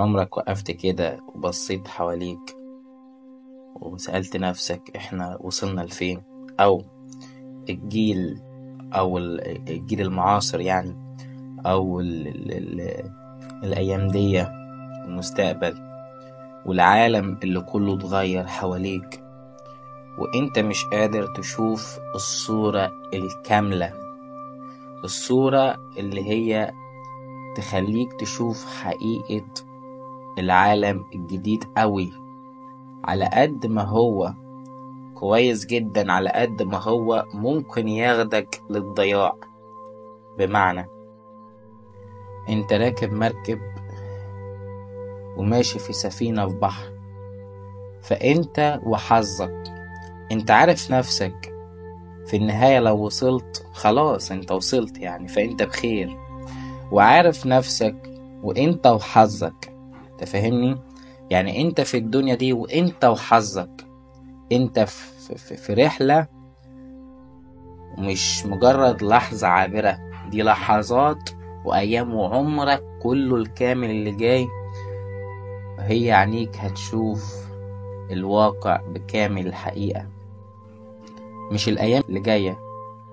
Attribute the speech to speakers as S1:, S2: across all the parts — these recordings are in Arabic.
S1: عمرك وقفت كده وبصيت حواليك وسألت نفسك احنا وصلنا لفين؟ او الجيل او الجيل المعاصر يعني، او الايام دي، المستقبل والعالم اللي كله اتغير حواليك وانت مش قادر تشوف الصورة الكاملة، الصورة اللي هي تخليك تشوف حقيقة العالم الجديد قوي. على قد ما هو كويس جدا، على قد ما هو ممكن ياخدك للضياع. بمعنى انت راكب مركب وماشي في سفينة في بحر، فانت وحظك، انت عارف نفسك في النهاية لو وصلت خلاص انت وصلت يعني، فانت بخير وعارف نفسك وانت وحظك. تفهمني؟ يعني انت في الدنيا دي وانت وحظك، انت في رحلة مش مجرد لحظة عابرة، دي لحظات وايام وعمرك كله الكامل اللي جاي. هي عينيك هتشوف الواقع بكامل الحقيقة، مش الايام اللي جاية،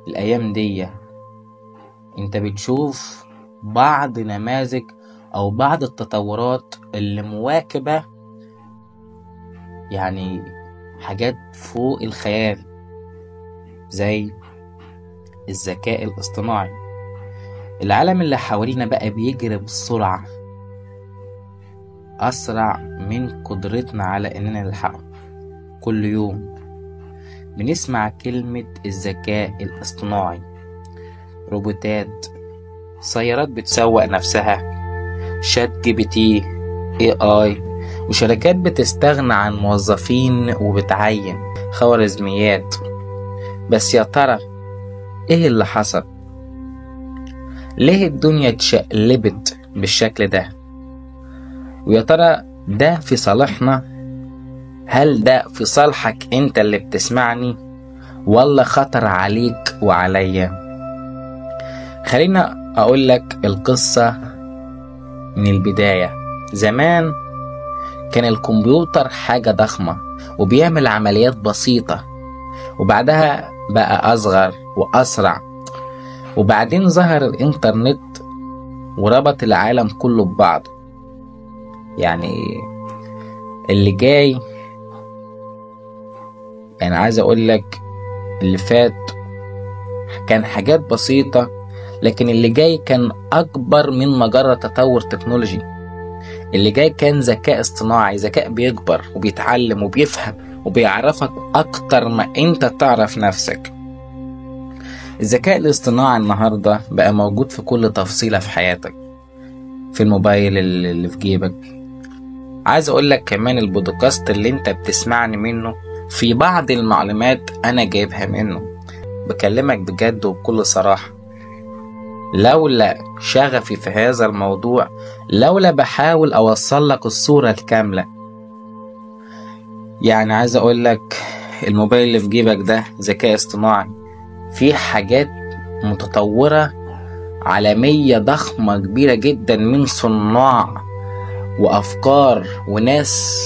S1: الايام دي انت بتشوف بعض نماذج او بعض التطورات اللي مواكبة، يعني حاجات فوق الخيال، زي الذكاء الاصطناعي. العالم اللي حوالينا بقى بيجري بسرعة أسرع من قدرتنا على إننا نلحقه. كل يوم بنسمع كلمة الذكاء الاصطناعي، روبوتات، سيارات بتسوق نفسها، شات جي بي تي، AI، وشركات بتستغنى عن موظفين وبتعين خوارزميات. بس يا ترى ايه اللي حصل؟ ليه الدنيا اتشقلبت بالشكل ده؟ ويا ترى ده في صالحنا؟ هل ده في صالحك انت اللي بتسمعني، ولا خطر عليك وعليا؟ خلينا اقولك القصة من البداية. زمان كان الكمبيوتر حاجة ضخمة وبيعمل عمليات بسيطة، وبعدها بقى أصغر وأسرع، وبعدين ظهر الإنترنت وربط العالم كله ببعضه. يعني اللي جاي، يعني عايز أقولك اللي فات كان حاجات بسيطة، لكن اللي جاي كان أكبر من مجرد تطور تكنولوجي. اللي جاي كان ذكاء اصطناعي، ذكاء بيكبر وبيتعلم وبيفهم وبيعرفك أكتر ما أنت تعرف نفسك. الذكاء الاصطناعي النهاردة بقى موجود في كل تفصيلة في حياتك، في الموبايل اللي في جيبك. عايز أقولك كمان البودكاست اللي أنت بتسمعني منه في بعض المعلومات أنا جايبها منه. بكلمك بجد وبكل صراحة، لولا شغفي في هذا الموضوع، لولا بحاول أوصل لك الصورة الكاملة. يعني عايز أقولك الموبايل اللي في جيبك ده ذكاء اصطناعي، فيه حاجات متطورة عالمية ضخمة كبيرة جدا من صناع وأفكار وناس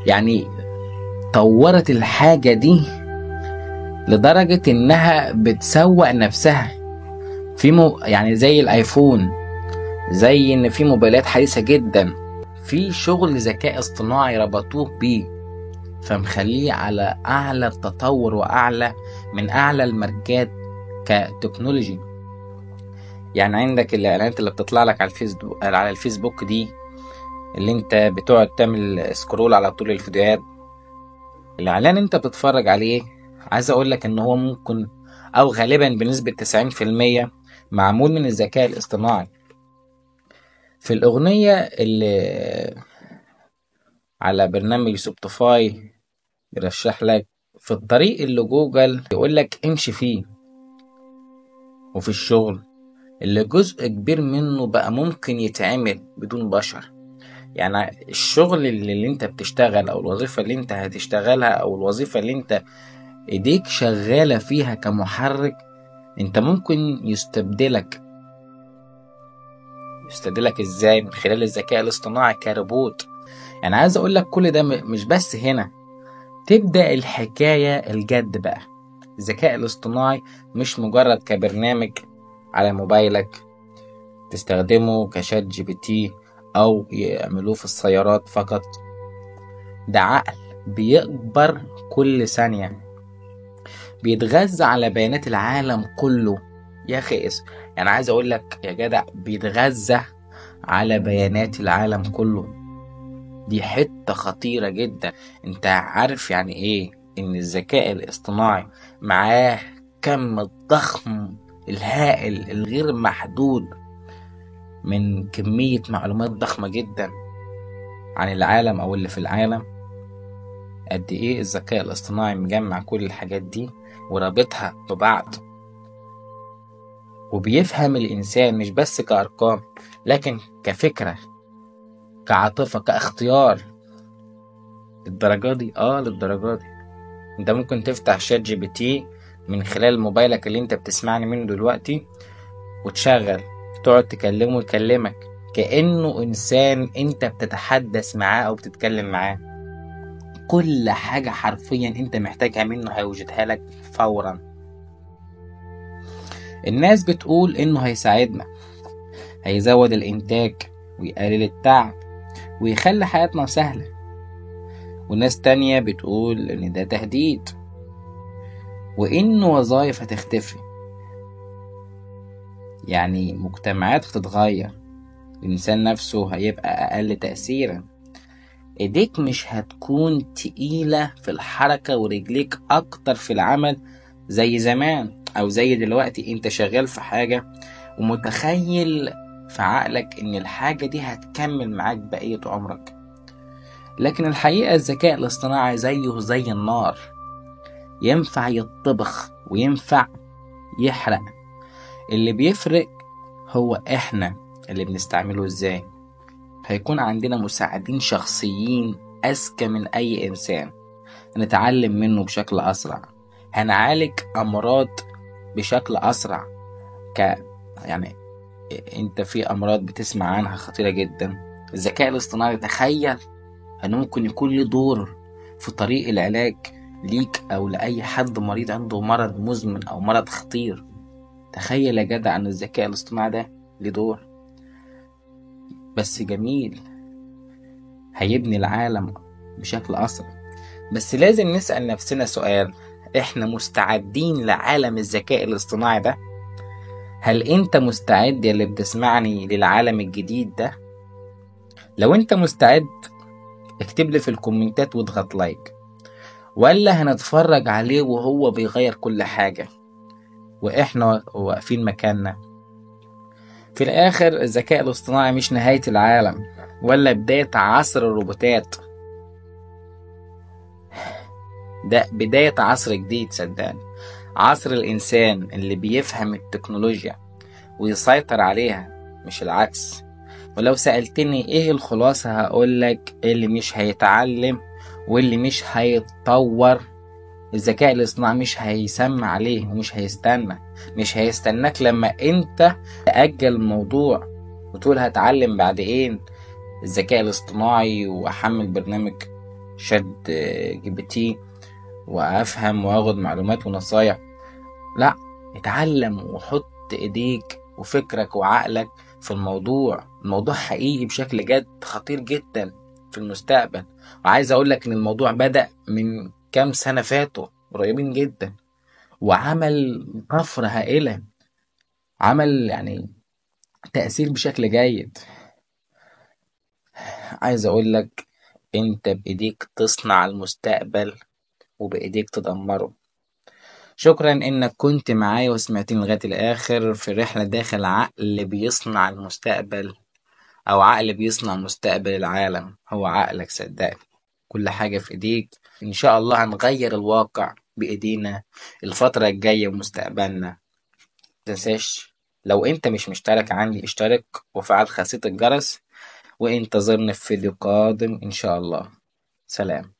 S1: يعني طورت الحاجة دي لدرجة إنها بتسوق نفسها. يعني زي الآيفون، زي إن في موبايلات حديثة جدا في شغل ذكاء اصطناعي ربطوه بيه، فمخليه على أعلى التطور وأعلى من أعلى الماركات كتكنولوجي. يعني عندك الإعلانات اللي بتطلع لك على الفيسبوك دي، اللي انت بتقعد تعمل سكرول على طول الفيديوهات، الإعلان انت بتتفرج عليه، عايز أقولك إن هو ممكن أو غالبا بنسبة 90% معمول من الذكاء الاصطناعي. في الأغنية اللي على برنامج سبوتيفاي يرشح لك، في الطريق اللي جوجل يقول لك امشي فيه، وفي الشغل اللي جزء كبير منه بقى ممكن يتعمل بدون بشر. يعني الشغل اللي انت بتشتغل، او الوظيفة اللي انت هتشتغلها، او الوظيفة اللي انت ايديك شغالة فيها كمحرك، انت ممكن يستبدلك يستدلك ازاي؟ من خلال الذكاء الاصطناعي كروبوت. يعني عايز اقول لك كل ده مش بس هنا. تبدأ الحكاية الجد بقى. الذكاء الاصطناعي مش مجرد كبرنامج على موبايلك تستخدمه كشات جي بي تي او يعملوه في السيارات فقط. ده عقل بيكبر كل ثانية، بيتغذى على بيانات العالم كله. يا اخي يعني عايز اقول لك يا جدع، بيتغذى على بيانات العالم كله. دي حتة خطيرة جدا. انت عارف يعني ايه ان الذكاء الاصطناعي معاه كم الضخم الهائل الغير محدود من كمية معلومات ضخمة جدا عن العالم او اللي في العالم؟ قد ايه الذكاء الاصطناعي مجمع كل الحاجات دي ورابطها ببعض، وبيفهم الانسان مش بس كارقام لكن كفكرة، كعاطفة، كاختيار. للدرجة دي؟ للدرجة دي. انت ممكن تفتح شات جي بي تي من خلال موبايلك اللي انت بتسمعني منه دلوقتي، وتشغل تقعد تكلمه ويكلمك كأنه انسان انت بتتحدث معاه او بتتكلم معاه. كل حاجة حرفيا انت محتاجها منه هيوجدها لك فورا. الناس بتقول انه هيساعدنا، هيزود الانتاج ويقلل التعب ويخلي حياتنا سهلة. وناس تانية بتقول ان ده تهديد وإن وظائف هتختفي، يعني مجتمعات هتتغير، الإنسان نفسه هيبقى أقل تأثيرا. إيديك مش هتكون تقيلة في الحركة ورجليك أكتر في العمل زي زمان أو زي دلوقتي. أنت شغال في حاجة ومتخيل في عقلك إن الحاجة دي هتكمل معاك بقية عمرك، لكن الحقيقة الذكاء الاصطناعي زيه زي النار، ينفع يطبخ وينفع يحرق. اللي بيفرق هو احنا اللي بنستعمله ازاي. هيكون عندنا مساعدين شخصيين اذكى من اي انسان، هنتعلم منه بشكل اسرع، هنعالج امراض بشكل اسرع. يعني انت في امراض بتسمع عنها خطيرة جدا، الذكاء الاصطناعي تخيل انه ممكن يكون له دور في طريق العلاج ليك او لاي حد مريض عنده مرض مزمن او مرض خطير. تخيل يا جدع ان الذكاء الاصطناعي ده له دور. بس جميل، هيبني العالم بشكل اسرع. بس لازم نسأل نفسنا سؤال، احنا مستعدين لعالم الذكاء الاصطناعي ده؟ هل انت مستعد يا اللي بتسمعني للعالم الجديد ده؟ لو انت مستعد اكتب لي في الكومنتات واضغط لايك. ولا هنتفرج عليه وهو بيغير كل حاجة واحنا واقفين مكاننا؟ في الاخر الذكاء الاصطناعي مش نهاية العالم ولا بداية عصر الروبوتات، ده بداية عصر جديد. صدقني، عصر الانسان اللي بيفهم التكنولوجيا ويسيطر عليها مش العكس. ولو سألتني ايه الخلاصة هقولك اللي مش هيتعلم واللي مش هيتطور الذكاء الاصطناعي مش هيسمع عليه ومش هيستنى. مش هيستناك لما انت تأجل الموضوع وتقول هتعلم بعدين الذكاء الاصطناعي واحمل برنامج شات جي بي تي وافهم واخد معلومات ونصايح. لا، اتعلم وحط ايديك وفكرك وعقلك في الموضوع. الموضوع حقيقي بشكل جد خطير جدا في المستقبل. وعايز اقولك ان الموضوع بدأ من كام سنة فاتوا قريبين جدا، وعمل طفرة هائلة، عمل يعني تأثير بشكل جيد. عايز اقولك انت بايديك تصنع المستقبل وبايديك تدمره. شكرا انك كنت معايا وسمعتني لغاية الاخر في رحلة داخل عقل بيصنع المستقبل، او عقل بيصنع مستقبل العالم. هو عقلك، صدقني كل حاجة في ايديك. ان شاء الله هنغير الواقع بايدينا الفترة الجاية ومستقبلنا. متنساش لو انت مش مشترك عندي اشترك وفعل خاصية الجرس، وانتظرني في فيديو قادم ان شاء الله. سلام.